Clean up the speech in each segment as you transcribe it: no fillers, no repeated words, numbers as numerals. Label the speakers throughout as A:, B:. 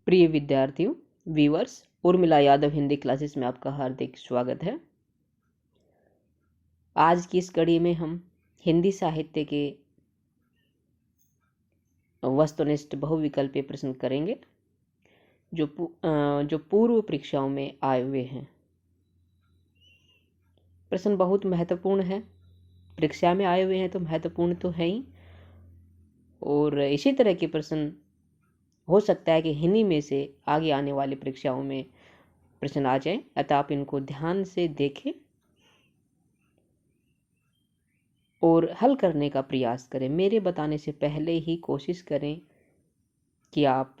A: प्रिय विद्यार्थियों, viewers, Urmila Yadav Hindi classes में आपका हार्दिक स्वागत है। आज की इस कड़ी में हम हिंदी साहित्य के वस्तुनिष्ठ बहुविकल्पीय प्रश्न करेंगे जो पूर्व परीक्षाओं में आए हुए हैं। प्रश्न बहुत महत्वपूर्ण है, परीक्षा में आए हुए हैं तो महत्वपूर्ण तो है ही, और इसी तरह के प्रश्न हो सकता है कि हिंदी में से आगे आने वाली परीक्षाओं में प्रश्न आ जाए, अतः आप इनको ध्यान से देखें और हल करने का प्रयास करें। मेरे बताने से पहले ही कोशिश करें कि आप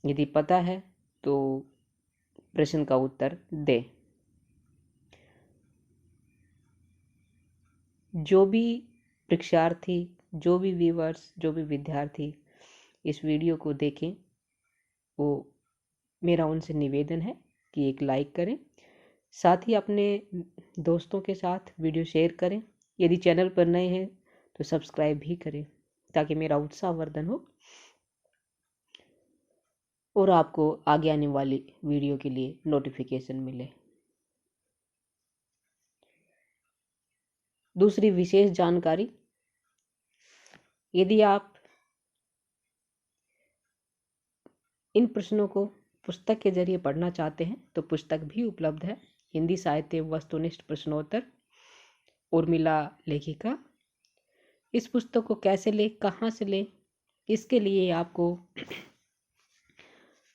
A: यदि पता है तो प्रश्न का उत्तर दें। जो भी परीक्षार्थी, जो भी व्यूअर्स, जो भी विद्यार्थी इस वीडियो को देखें, वो मेरा उनसे निवेदन है कि एक लाइक करें, साथ ही अपने दोस्तों के साथ वीडियो शेयर करें। यदि चैनल पर नए हैं तो सब्सक्राइब भी करें ताकि मेरा उत्साहवर्धन हो और आपको आगे आने वाली वीडियो के लिए नोटिफिकेशन मिले। दूसरी विशेष जानकारी, यदि आप इन प्रश्नों को पुस्तक के जरिए पढ़ना चाहते हैं तो पुस्तक भी उपलब्ध है। हिंदी साहित्य वस्तुनिष्ठ प्रश्नोत्तर, उर्मिला लेखिका। इस पुस्तक को कैसे लें, कहाँ से लें, इसके लिए आपको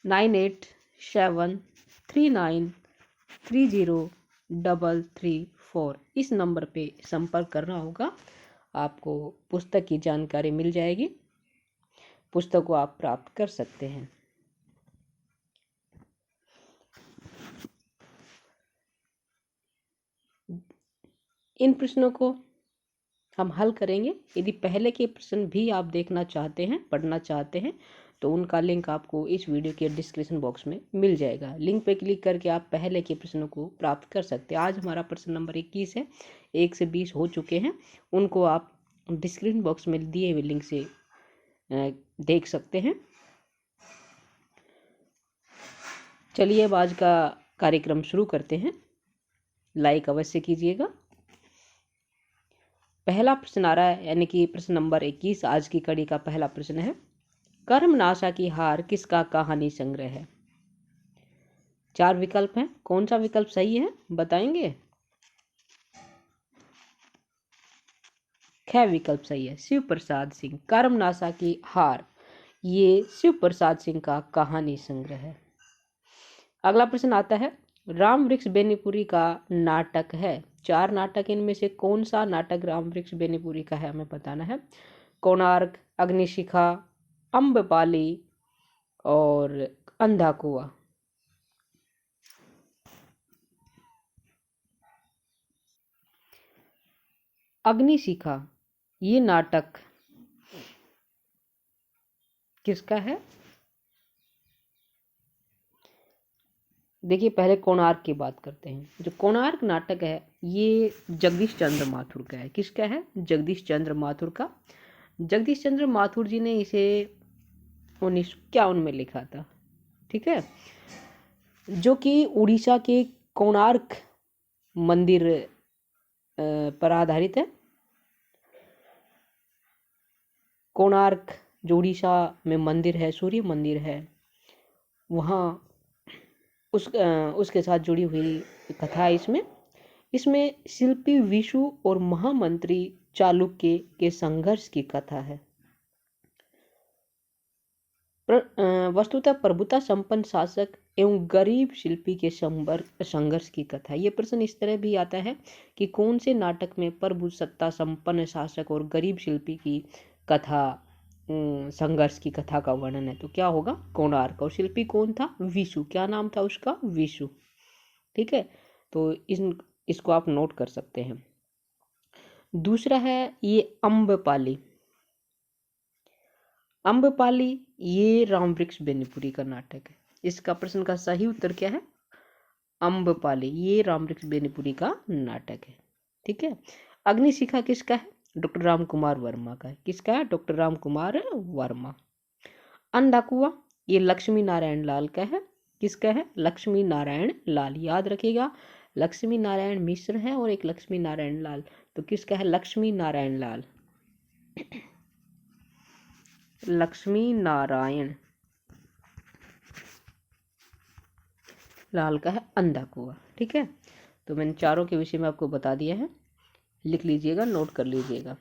A: 9873930334 इस नंबर पे संपर्क करना होगा। आपको पुस्तक की जानकारी मिल जाएगी, पुस्तक को आप प्राप्त कर सकते हैं। इन प्रश्नों को हम हल करेंगे। यदि पहले के प्रश्न भी आप देखना चाहते हैं, पढ़ना चाहते हैं, तो उनका लिंक आपको इस वीडियो के डिस्क्रिप्शन बॉक्स में मिल जाएगा। लिंक पे क्लिक करके आप पहले के प्रश्नों को प्राप्त कर सकते हैं। आज हमारा प्रश्न नंबर 21 है, 1 से 20 हो चुके हैं, उनको आप डिस्क्रिप्शन बॉक्स में दिए हुए लिंक से देख सकते हैं। चलिए अब आज का कार्यक्रम शुरू करते हैं। लाइक अवश्य कीजिएगा। पहला प्रश्न आ रहा है, यानी कि प्रश्न नंबर 21 आज की कड़ी का पहला प्रश्न है। कर्मनाशा की हार किसका कहानी संग्रह है? 4 विकल्प हैं, कौन सा विकल्प सही है बताएंगे? ख विकल्प सही है, शिव प्रसाद सिंह। कर्मनाशा की हार ये शिव प्रसाद सिंह का कहानी संग्रह है। अगला प्रश्न आता है, राम वृक्ष बेनीपुरी का नाटक है। 4 नाटक, इनमें से कौन सा नाटक राम वृक्ष बेनीपुरी का है हमें बताना है। कोणार्क, अग्निशिखा, अम्बपाली और अंधा कुआं। अग्निशिखा ये नाटक किसका है? देखिए, पहले कोणार्क की बात करते हैं। जो कोणार्क नाटक है ये जगदीश चंद्र माथुर का है। किसका है? जगदीश चंद्र माथुर का। जगदीश चंद्र माथुर जी ने इसे 1951 में लिखा था, ठीक है, जो कि उड़ीसा के कोणार्क मंदिर पर आधारित है। कोणार्क जो उड़ीसा में मंदिर है, सूर्य मंदिर है, वहाँ उसके साथ जुड़ी हुई कथा है इसमें शिल्पी विशु और महामंत्री चालुक्य के संघर्ष की कथा है। वस्तुतः प्रभुता संपन्न शासक एवं गरीब शिल्पी के संघर्ष की कथा। ये प्रश्न इस तरह भी आता है कि कौन से नाटक में प्रभु सत्ता संपन्न शासक और गरीब शिल्पी की कथा, संघर्ष की कथा का वर्णन है, तो क्या होगा? कोणार्क। और शिल्पी कौन था? विशु। क्या नाम था उसका? विशु। ठीक है, तो इसको आप नोट कर सकते हैं। दूसरा है ये अम्बपाली। अम्बपाली ये राम वृक्ष बेनीपुरी का नाटक है। इसका प्रश्न का सही उत्तर क्या है? अम्बपाली ये राम वृक्ष बेनीपुरी का नाटक है। ठीक है। अग्निशिखा किसका है? डॉक्टर राम कुमार वर्मा का है। किसका है? डॉक्टर राम कुमार वर्मा। अंधा कुआं ये लक्ष्मी नारायण लाल का है। किसका है? लक्ष्मी नारायण लाल। याद रखिएगा, लक्ष्मी नारायण मिश्र है और एक लक्ष्मी नारायण लाल। तो किसका है? लक्ष्मी नारायण लाल। लक्ष्मी नारायण लाल का है अंधा कुआं। ठीक है, तो मैंने चारों के विषय में आपको बता दिया है, लिख लीजिएगा, नोट कर लीजिएगा।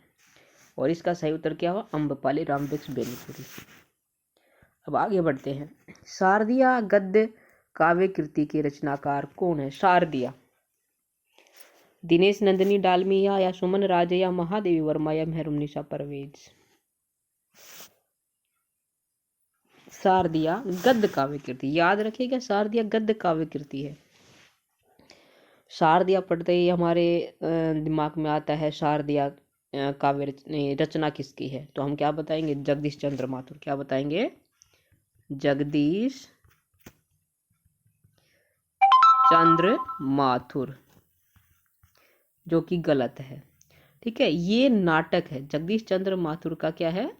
A: और इसका सही उत्तर क्या हुआ? अम्बपाली रामवृक्ष बेनीपुरी। अब आगे बढ़ते हैं। शारदिया गद्य काव्य कृति के रचनाकार कौन है? शारदिया दिनेश नंदिनी डालमिया या सुमन राजे या महादेवी वर्मा या मेहरुमनिशा परवेज? शारदिया गद्य काव्य कृति, याद रखिएगा, शारदिया गद्य काव्य कृति है। शारदिया पढ़ते ही हमारे दिमाग में आता है शारदिया काव्य रचना किसकी है? तो हम क्या बताएंगे? जगदीश चंद्र माथुर। क्या बताएंगे? जगदीश चंद्र माथुर, जो कि गलत है। ठीक है, ये नाटक है। जगदीश चंद्र माथुर का क्या है?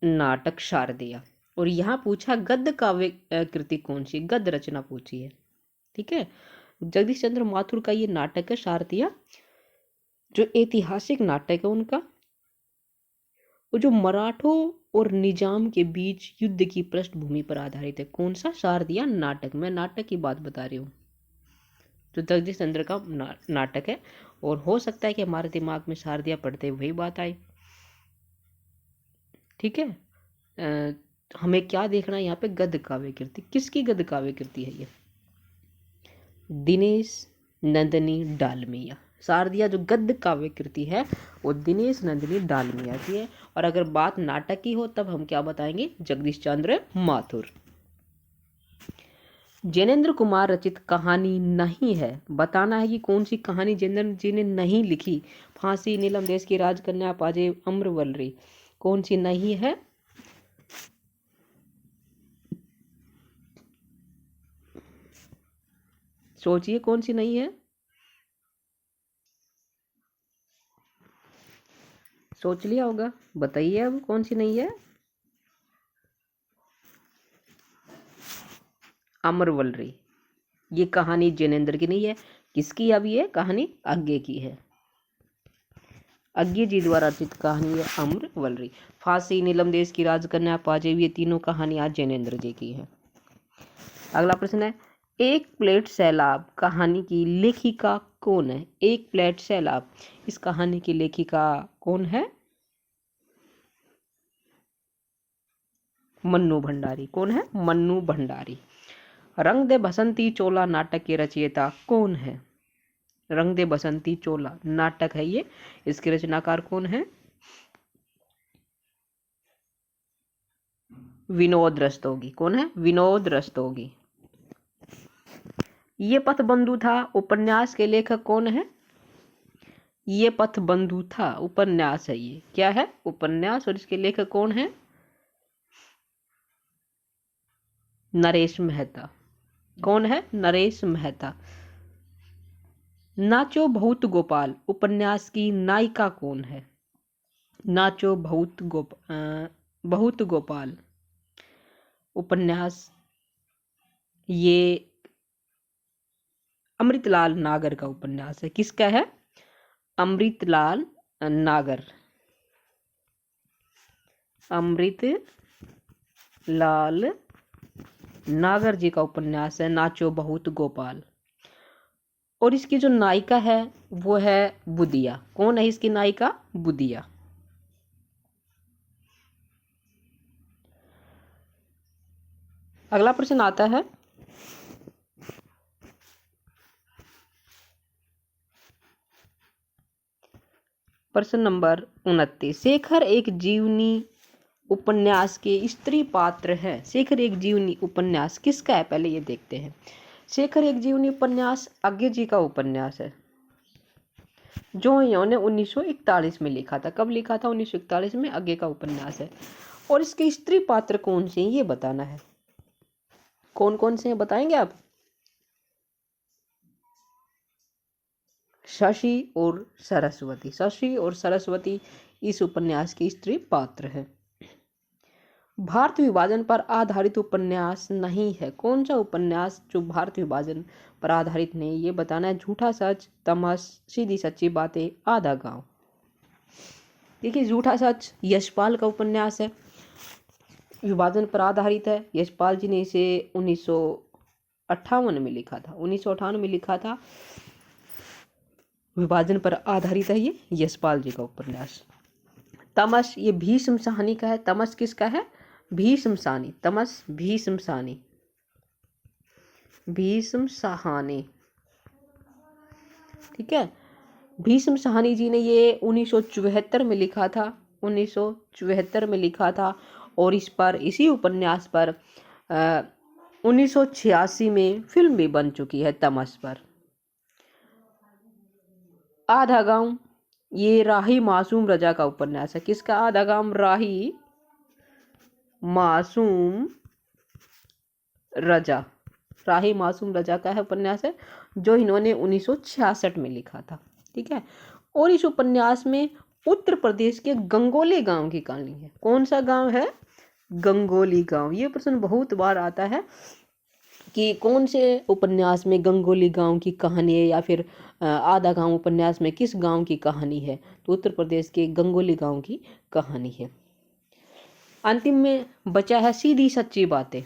A: नाटक शारदिया। और यहाँ पूछा गद्य काव्य कृति कौन सी, गद्य रचना पूछी है। ठीक है, जगदीश चंद्र माथुर का ये नाटक है शारदिया, जो ऐतिहासिक नाटक है उनका, और जो मराठों और निजाम के बीच युद्ध की पृष्ठभूमि पर आधारित है। कौन सा? शारदिया नाटक। मैं नाटक की बात बता रही हूँ, जो जगदीश चंद्र का नाटक है। और हो सकता है कि हमारे दिमाग में शारदिया पढ़ते वही बात आई। ठीक है, हमें क्या देखना है यहाँ पे? गद्य काव्य कृति। किसकी गद्य काव्य कृति है ये? दिनेश नंदिनी डालमिया। शारदिया जो गद्य काव्य कृति है वो दिनेश नंदिनी डालमिया की है। और अगर बात नाटक की हो तब हम क्या बताएंगे? जगदीश चंद्र माथुर। जैनेन्द्र कुमार रचित कहानी नहीं है, बताना है कि कौन सी कहानी जैनेन्द्र जी ने नहीं लिखी। फांसी, नीलम देश की राजकन्या, पाजे, अम्रवल्ली, कौन सी नहीं है? सोचिए कौन सी नहीं है, सोच लिया होगा, बताइए अब कौन सी नहीं है? अमरवल्ली। ये कहानी जैनेन्द्र की नहीं है। किसकी? अब ये कहानी आज्ञे की है। आज्ञे जी द्वारा रचित कहानी है अमरवल्ली। फांसी, नीलम देश की राजकन्या, पाजेब, ये तीनों कहानियां जैनेन्द्र जी की है। अगला प्रश्न है, एक प्लेट सैलाब कहानी की लेखिका कौन है? एक प्लेट सैलाब, इस कहानी की लेखिका कौन है? मन्नू भंडारी। कौन है? मन्नू भंडारी। रंग दे बसंती चोला नाटक के रचयिता कौन है? रंग दे बसंती चोला नाटक है ये, इसके रचनाकार कौन है? विनोद रस्तोगी। कौन है? विनोद रस्तोगी। ये पथ बंधु था उपन्यास के लेखक कौन है? ये पथ बंधु था उपन्यास है, ये क्या है? उपन्यास। और इसके लेखक कौन है? नरेश मेहता। कौन है? नरेश मेहता। नाचो बहुत गोपाल उपन्यास की नायिका कौन है? नाचो बहुत गोपाल उपन्यास, ये अमृतलाल नागर का उपन्यास है। किसका है? अमृतलाल नागर। अमृतलाल नागर जी का उपन्यास है नाचो बहुत गोपाल। और इसकी जो नायिका है वो है बुदिया। कौन है इसकी नायिका? बुदिया। अगला प्रश्न आता है, प्रश्न नंबर 29। शेखर एक जीवनी उपन्यास के स्त्री पात्र है। शेखर एक जीवनी उपन्यास किसका है? पहले ये देखते हैं। शेखर एक जीवनी उपन्यास आज्ञे जी का उपन्यास है, जो इन्होंने 1941 में लिखा था। कब लिखा था? 1941 में। आज्ञे का उपन्यास है। और इसके स्त्री पात्र कौन से हैं ये बताना है। कौन कौन से हैं बताएंगे आप? शशि और सरस्वती। शशि और सरस्वती इस उपन्यास की स्त्री पात्र है। भारत विभाजन पर आधारित उपन्यास नहीं है। कौन सा उपन्यास जो भारत विभाजन पर आधारित नहीं, ये बताना है। झूठा सच, तमस, सीधी सच्ची बातें, आधा गांव। देखिए झूठा सच यशपाल का उपन्यास है, विभाजन पर आधारित है। यशपाल जी ने इसे 1958 में लिखा था, 1958 में लिखा था। विभाजन पर आधारित है ये यशपाल जी का उपन्यास। तमस ये भीष्म साहनी का है। तमस किसका है? भीष्म साहनी। तमस भीष्म साहनी, भीष्म साहनी, ठीक है। भीष्म साहनी जी ने ये 1974 में लिखा था, 1974 में लिखा था। और इस पर, इसी उपन्यास पर 1986 में फिल्म भी बन चुकी है तमस पर। आधा गांव ये राही मासूम रजा का उपन्यास है। किसका? आधा गांव राही मासूम रजा, राही मासूम रजा का है उपन्यास है, जो इन्होंने 1966 में लिखा था, ठीक है। और इस उपन्यास में उत्तर प्रदेश के गंगोली गांव की कहानी है। कौन सा गांव है? गंगोली गांव। ये प्रश्न बहुत बार आता है कि कौन से उपन्यास में गंगोली गांव की कहानी है, या फिर आधा गांव उपन्यास में किस गांव की कहानी है? तो उत्तर प्रदेश के गंगोली गांव की कहानी है। अंतिम में बचा है सीधी सच्ची बातें।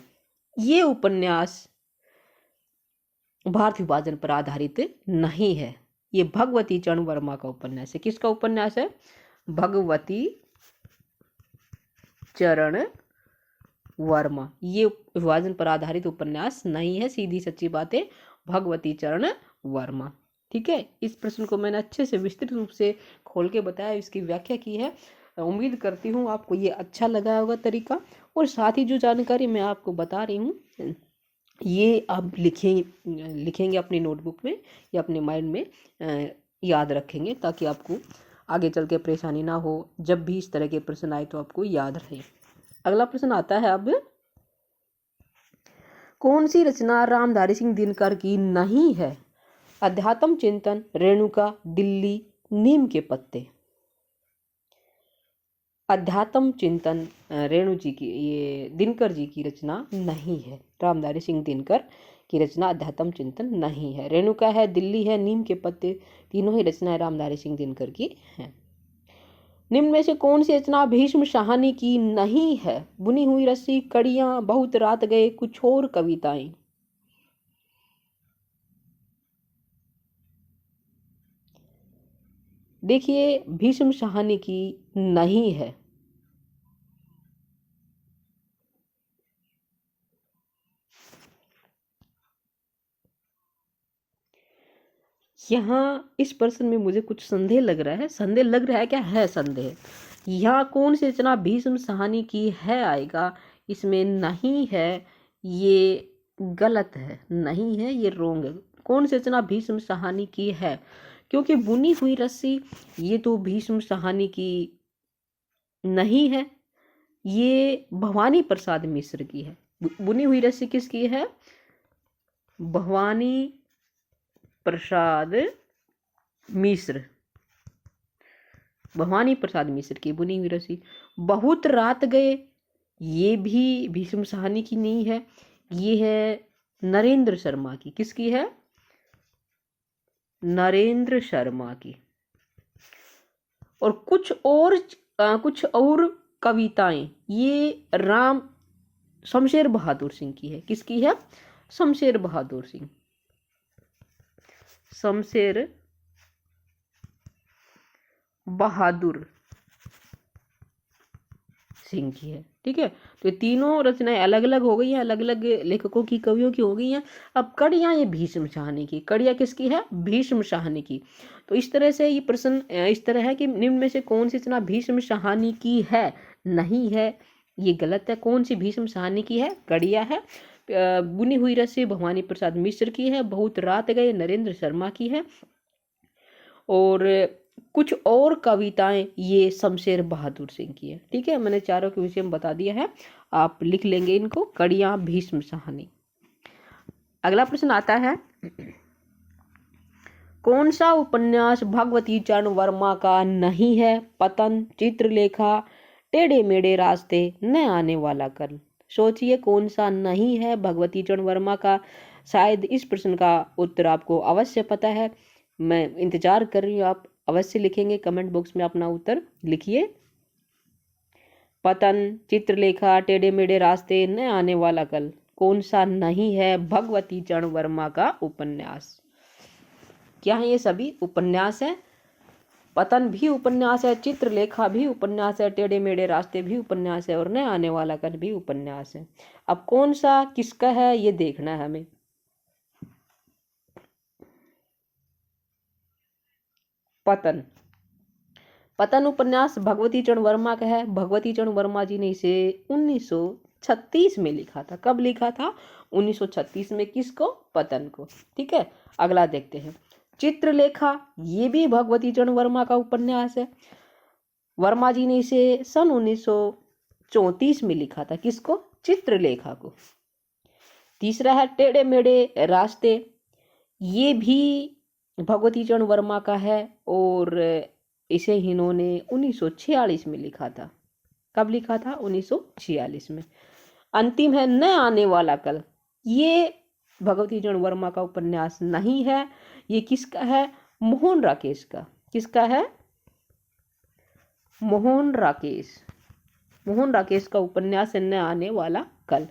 A: ये उपन्यास भारत विभाजन पर आधारित नहीं है। ये भगवती चरण वर्मा का उपन्यास है। किसका उपन्यास है? भगवती चरण वर्मा। ये विभाजन पर आधारित उपन्यास नहीं है। सीधी सच्ची बातें, भगवती चरण वर्मा, ठीक है। इस प्रश्न को मैंने अच्छे से विस्तृत रूप से खोल के बताया, इसकी व्याख्या की है। उम्मीद करती हूँ आपको ये अच्छा लगा होगा तरीका। और साथ ही जो जानकारी मैं आपको बता रही हूँ, ये आप लिखेंगे अपनी नोटबुक में या अपने माइंड में याद रखेंगे, ताकि आपको आगे चल के परेशानी ना हो। जब भी इस तरह के प्रश्न आए तो आपको याद रहे। अगला प्रश्न आता है अब, कौन सी रचना रामधारी सिंह दिनकर की नहीं है? अध्यात्म चिंतन, रेणुका, दिल्ली, नीम के पत्ते। अध्यात्म चिंतन रेणु जी की, ये दिनकर जी की रचना नहीं है। रामधारी सिंह दिनकर की रचना अध्यात्म चिंतन नहीं है। रेणुका है, दिल्ली है, नीम के पत्ते, तीनों ही रचनाएं रामधारी सिंह दिनकर की हैं। निम्न में से कौन सी रचना भीष्म साहनी की नहीं है? बुनी हुई रस्सी, कड़ियां, बहुत रात गए, कुछ और कविताएं। देखिए भीष्म साहनी की नहीं है। यहाँ इस प्रश्न में मुझे कुछ संदेह लग रहा है। संदेह लग रहा है, क्या है संदेह? यहाँ कौन सी रचना भीष्म साहनी की है आएगा, इसमें नहीं है, ये गलत है। नहीं है, ये रोंग है। कौन सी रचना भीष्म साहनी की है? क्योंकि बुनी हुई रस्सी ये तो भीष्म साहनी की नहीं है, ये भवानी प्रसाद मिश्र की है। बुनी हुई रस्सी किसकी है? भवानी प्रसाद मिश्र, भवानी प्रसाद मिश्र की बुनी हुई रस्सी। बहुत रात गए ये भी भीष्म साहनी की नहीं है, ये है नरेंद्र शर्मा की। किसकी है? नरेंद्र शर्मा की। और कुछ और कविताएं ये शमशेर बहादुर सिंह की है। किसकी है? शमशेर बहादुर सिंह, शमशेर बहादुर सिंह की है, ठीक है। तो ये तीनों रचनाएं अलग अलग हो गई हैं, अलग अलग लेखकों की, कवियों की हो गई हैं। अब कड़ियां ये भीष्म साहनी की। कड़ियां किसकी है? भीष्म साहनी की। तो इस तरह से ये प्रश्न इस तरह है कि निम्न में से कौन सी रचना भीष्म साहनी की है? नहीं है, ये गलत है। कौन सी भीष्म साहनी की है? कड़ियां है। बुनी हुई रस्सी भवानी प्रसाद मिश्र की है। बहुत रात गए नरेंद्र शर्मा की है। और कुछ और कविताएं ये शमशेर बहादुर सिंह की है, ठीक है। मैंने चारों के विषय में बता दिया है, आप लिख लेंगे इनको। कड़ियां भीष्म साहनी। अगला प्रश्न आता है, कौन सा उपन्यास भगवती चरण वर्मा का नहीं है? पतन, चित्रलेखा, टेढ़े मेढ़े रास्ते न आने वाला कल। सोचिए कौन सा नहीं है भगवती चरण वर्मा का। शायद इस प्रश्न का उत्तर आपको अवश्य पता है। मैं इंतजार कर रही हूँ, आप अवश्य लिखेंगे कमेंट बॉक्स में अपना उत्तर लिखिए। पतन, चित्रलेखा, टेढ़े मेढ़े रास्ते, न आने वाला कल, कौन सा नहीं है भगवती चरण वर्मा का उपन्यास? क्या है ये सभी उपन्यास है? पतन भी उपन्यास है, चित्रलेखा भी उपन्यास है, टेढ़े मेढ़े रास्ते भी उपन्यास है और न आने वाला कल भी उपन्यास है। अब कौन सा किसका है ये देखना है हमें। पतन, पतन उपन्यास भगवती चरण वर्मा का है। भगवती चरण वर्मा जी ने इसे 1936 में लिखा था। कब लिखा था? 1936 में। किसको? पतन को। ठीक है, अगला देखते हैं। चित्रलेखा, ये भी भगवती चरण वर्मा का उपन्यास है। वर्मा जी ने इसे सन 1934 में लिखा था। किसको? चित्रलेखा को। तीसरा है टेढ़े मेढ़े रास्ते, ये भी भगवती चरण वर्मा का है और इसे इन्होंने 1946 में लिखा था। कब लिखा था? 1946 में। अंतिम है न आने वाला कल, ये भगवती चरण वर्मा का उपन्यास नहीं है। ये किसका है? मोहन राकेश का। किसका है? मोहन राकेश। मोहन राकेश का उपन्यास है न आने वाला कल।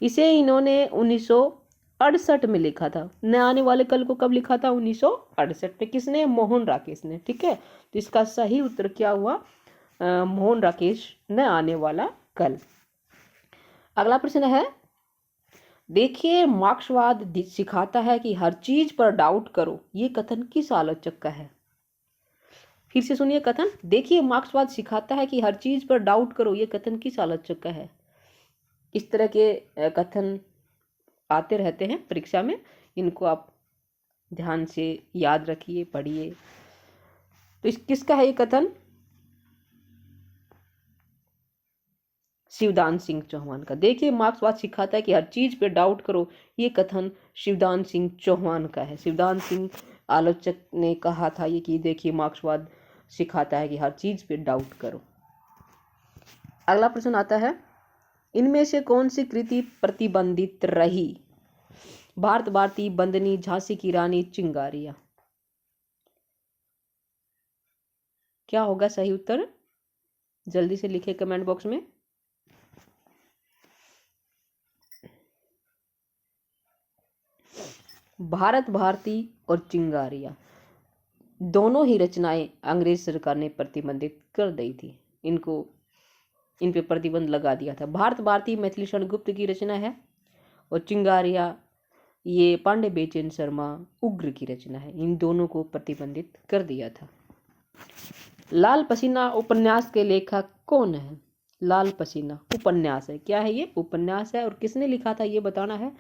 A: इसे इन्होंने 1968 में लिखा था। न आने वाले कल को कब लिखा था? 1968 में। किसने? मोहन राकेश ने। ठीक है, तो इसका सही उत्तर क्या हुआ? मोहन राकेश, न आने वाला कल। अगला प्रश्न है, देखिए मार्क्सवाद सिखाता है कि हर चीज पर डाउट करो, ये कथन किस आलोचक का है? फिर से सुनिए कथन। देखिए मार्क्सवाद सिखाता है कि हर चीज पर डाउट करो, ये कथन किस आलोचक का है? इस तरह के कथन आते रहते हैं परीक्षा में, इनको आप ध्यान से याद रखिए, पढ़िए। तो इस किसका है ये कथन? शिवदान सिंह चौहान का। देखिए मार्क्सवाद सिखाता है कि हर चीज पे डाउट करो, ये कथन शिवदान सिंह चौहान का है। शिवदान सिंह आलोचक ने कहा था ये कि देखिए मार्क्सवाद सिखाता है कि हर चीज पे डाउट करो। अगला प्रश्न आता है, इनमें से कौन सी कृति प्रतिबंधित रही? भारत भारती, बंदनी, झांसी की रानी, चिंगारियां। क्या होगा सही उत्तर? जल्दी से लिखे कमेंट बॉक्स में। भारत भारती और चिंगारियां दोनों ही रचनाएं अंग्रेज सरकार ने प्रतिबंधित कर दी थी। इन पे प्रतिबंध लगा दिया था। भारत भारती मैथिली शरण गुप्त की रचना है और चिंगारियां ये पांडे बेचैन शर्मा उग्र की रचना है। इन दोनों को प्रतिबंधित कर दिया था। लाल पसीना उपन्यास के लेखक कौन है? लाल पसीना उपन्यास है। क्या है ये? उपन्यास है। और किसने लिखा था ये बताना है।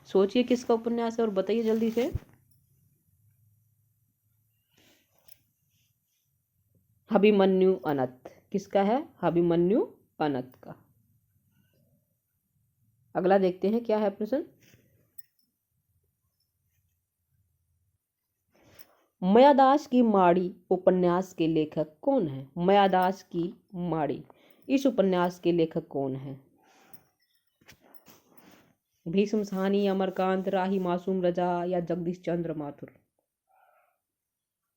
A: सोचिए किसका उपन्यास है और बताइए जल्दी से। अभिमन्यु अनंत। किसका है? अभिमन्यु अनंत का। अगला देखते हैं क्या है प्रश्न। मायादास की माड़ी उपन्यास के लेखक कौन है? मायादास की माड़ी, इस उपन्यास के लेखक कौन है? भीष्म साहनी, अमरकांत, राही मासूम रजा या जगदीश चंद्र माथुर?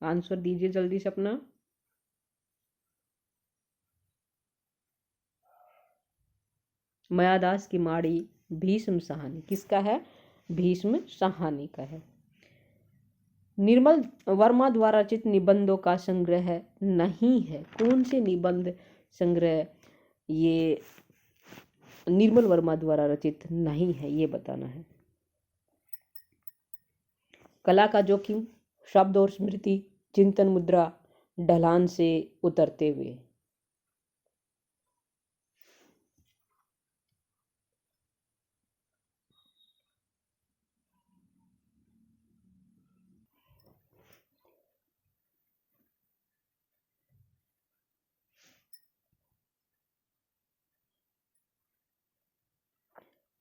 A: आंसर दीजिए जल्दी से अपना। मायादास की माड़ी भीष्म साहनी। किसका है? भीष्म साहनी का है। निर्मल वर्मा द्वारा रचित निबंधों का संग्रह नहीं है। कौन से निबंध संग्रह ये निर्मल वर्मा द्वारा रचित नहीं है, ये बताना है। कला का जोखिम, शब्द और स्मृति, चिंतन मुद्रा, ढलान से उतरते हुए।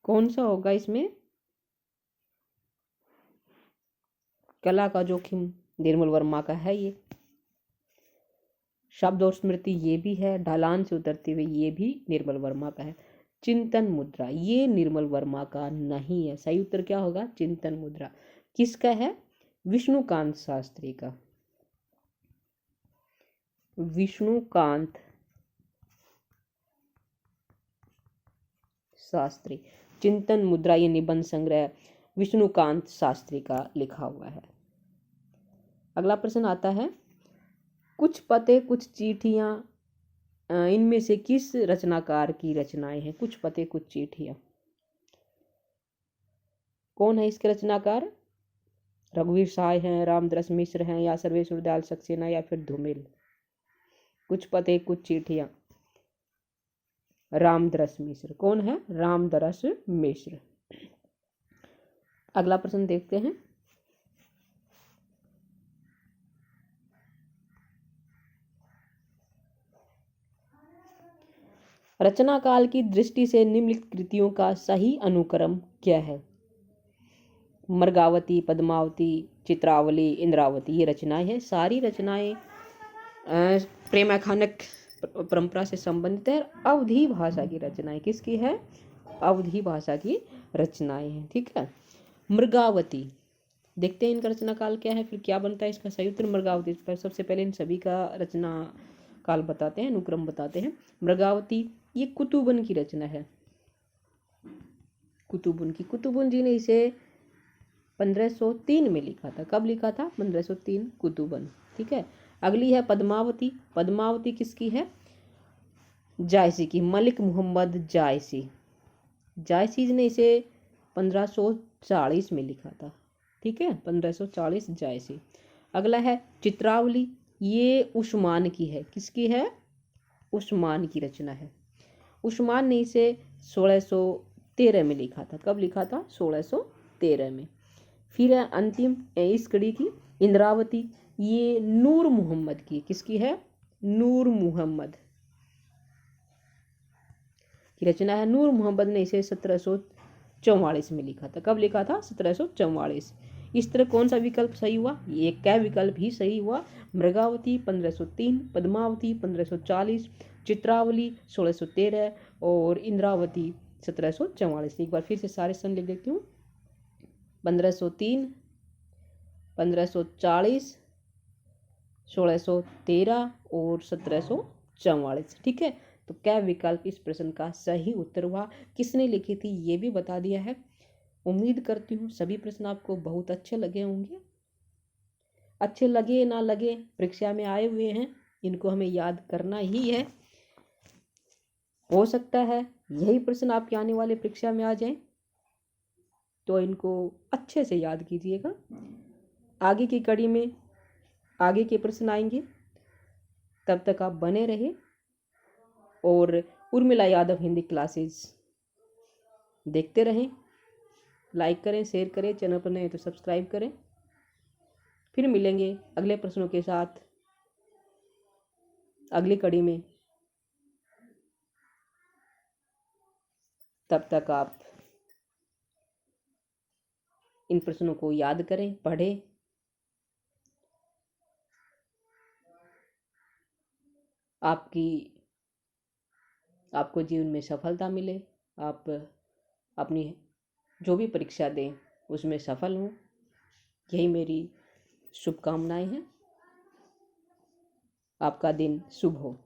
A: कौन सा होगा इसमें? कला का जोखिम निर्मल वर्मा का है ये। शब्द और स्मृति ये भी है। ढलान से उतरते हुए ये भी निर्मल वर्मा का है। चिंतन मुद्रा ये निर्मल वर्मा का नहीं है। सही उत्तर क्या होगा? चिंतन मुद्रा किसका है? विष्णुकांत शास्त्री का। विष्णुकांत शास्त्री। चिंतन मुद्रा ये निबंध संग्रह विष्णुकांत शास्त्री का लिखा हुआ है। अगला प्रश्न आता है, कुछ पते कुछ चिट्ठियां इनमें से किस रचनाकार की रचनाएं हैं? कुछ पते कुछ चिट्ठियां, कौन है इसके रचनाकार? रघुवीर सहाय हैं, रामदरस मिश्र हैं, या सर्वेश्वर दयाल सक्सेना, या फिर धूमिल? कुछ पते कुछ चिट्ठियां, रामदरस मिश्र। कौन है? रामदरस मिश्र। अगला प्रश्न देखते हैं, रचना काल की दृष्टि से निम्नलिखित कृतियों का सही अनुक्रम क्या है? मृगावती, पद्मावती, चित्रावली, इंद्रावती ये रचनाएं हैं। सारी रचनाएं प्रेमाख्यानक परंपरा से संबंधित है। अवधी भाषा की रचनाएं किसकी है? अवधी भाषा की रचनाएं हैं। ठीक है। मृगावती, देखते हैं इनका रचना काल क्या है, फिर क्या बनता है इसका सही उत्तर। मृगावती पर सबसे पहले इन सभी का रचना काल बताते हैं, अनुक्रम बताते हैं। मृगावती ये कुतुबन की रचना है। कुतुबुन की, कुतुबुन जी ने इसे 1503 में लिखा था। कब लिखा था? 1503, कुतुबन। ठीक है। अगली है पद्मावती। पद्मावती किसकी है? जायसी की, मलिक मोहम्मद जायसी। जायसी ने इसे 1540 में लिखा था। ठीक है, 1540 जायसी। अगला है चित्रावली, ये उस्मान की है। किसकी है? उस्मान की रचना है। उस्मान ने इसे 1613 में लिखा था। कब लिखा था? 1613 में। फिर है अंतिम इस कड़ी की इंद्रावती, ये नूर मोहम्मद की। किसकी है? नूर मोहम्मद की रचना है। नूर मोहम्मद ने इसे 1744 में लिखा था। कब लिखा था? 1744। इस तरह कौन सा विकल्प सही हुआ? ये क्या विकल्प ही सही हुआ। मृगावती 1503, पद्मावती 1540, चित्रावली 1613 और इंद्रावती 1744। एक बार फिर से सारे सन लिख देती हूँ। 1503, 1540, 1613 और 1744। ठीक है। तो क्या विकल्प इस प्रश्न का सही उत्तर हुआ? किसने लिखी थी ये भी बता दिया है। उम्मीद करती हूँ सभी प्रश्न आपको बहुत अच्छे लगे होंगे। अच्छे लगे ना लगे, परीक्षा में आए हुए हैं, इनको हमें याद करना ही है। हो सकता है यही प्रश्न आपके आने वाले परीक्षा में आ जाए, तो इनको अच्छे से याद कीजिएगा। आगे की कड़ी में आगे के प्रश्न आएंगे, तब तक आप बने रहिए और उर्मिला यादव हिंदी क्लासेस देखते रहें। लाइक करें, शेयर करें, चैनल पर नए तो सब्सक्राइब करें। फिर मिलेंगे अगले प्रश्नों के साथ अगली कड़ी में। तब तक आप इन प्रश्नों को याद करें, पढ़ें। आपको जीवन में सफलता मिले, आप अपनी जो भी परीक्षा दें उसमें सफल हों, यही मेरी शुभकामनाएं हैं। आपका दिन शुभ हो।